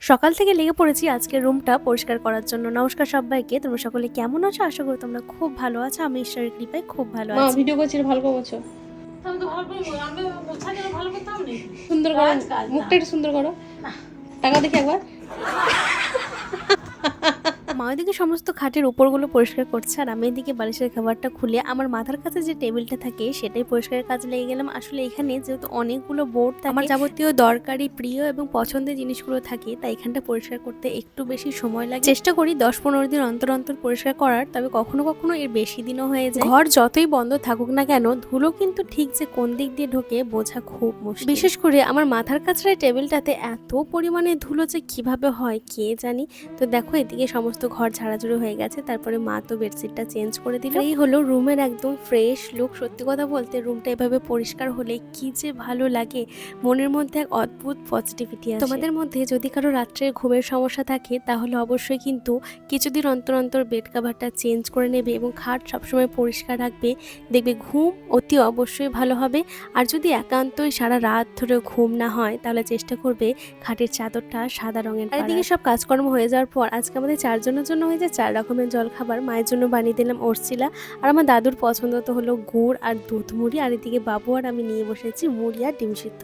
সকাল থেকে লেগে পড়েছি আজকের রুমটা পরিষ্কার করার জন্য। নমস্কার সবাইকে, তোমরা সকলে কেমন আছো? আশা করি তোমরা খুব ভালো আছো। আমি ঈশ্বরের কৃপায় খুব ভালো মা আছি। ভিডিও করছি, ভালো করে করছো। আমি তো ভালো করবো, আমি গোছাতে ভালো করতাম না। সুন্দর করো, কাজ মুখটা একটু সুন্দর করো। টাকা দেখি একবার। মা ওইদিকে সমস্ত খাটের উপরগুলো পরিষ্কার করছে, আর আমি এদিকে বালিশের খাবারটা খুলে আমার মাথার কাছে যে টেবিলটা থাকে সেটাই পরিষ্কারের কাজে লেগে গেলাম। আসলে এখানে যেহেতু অনেকগুলো বোর্ড থাকে, আমার যাবতীয় দরকারি, প্রিয় এবং পছন্দের জিনিসগুলো থাকে, তাই এখানটা পরিষ্কার করতে একটু বেশি সময় লাগে। চেষ্টা করি 10-15 দিন অন্তর অন্তর পরিষ্কার করার, তবে কখনো কখনো এর বেশি দিনও হয়ে যায়। ঘর যতই বন্ধ থাকুক না কেন, ধুলো কিন্তু ঠিক যে কোন দিক দিয়ে ঢোকে বোঝা খুব মুশকিল। বিশেষ করে আমার মাথার কাছের টেবিলটাতে এত পরিমাণে ধুলো যে কিভাবে হয় কে জানি। তো দেখো এদিকে সমস্ত ঘর ঝাড়াঝুড়ি হয়ে গেছে, তারপরে মা তো বেডশিটটা চেঞ্জ করে দিল। এই হলো রুমের একদম ফ্রেশ লুক। সত্যি কথা বলতে রুমটা এভাবে পরিষ্কার হলে কি যে ভালো লাগে, মনের মধ্যে এক অদ্ভুত পজিটিভিটি আসে। তোমাদের মধ্যে যদি কারো রাত্রে ঘুমের সমস্যা থাকে তাহলে অবশ্যই কিন্তু কিছুদিন অন্তর অন্তর বেড কাভারটা চেঞ্জ করে নেবে এবং খাট সবসময় পরিষ্কার রাখবে, দেখবে ঘুম অতি অবশ্যই ভালো হবে। আর যদি একান্তই সারা রাত ধরে ঘুম না হয় তাহলে চেষ্টা করবে খাটের চাদরটা সাদা রঙের। আর এদিকে সব কাজকর্ম হয়ে যাওয়ার পর আজকে আমাদের 4 জনের জন্য হয়েছে 4 রকমের জলখাবার। মায়ের জন্য বানিয়ে দিলাম ওটস-চিলা, আর আমার দাদুর পছন্দ তো হলো গুড় আর দুধ মুড়ি, আর এদিকে বাবু আর আমি নিয়ে বসেছি মুড়ি আর ডিম সিদ্ধ।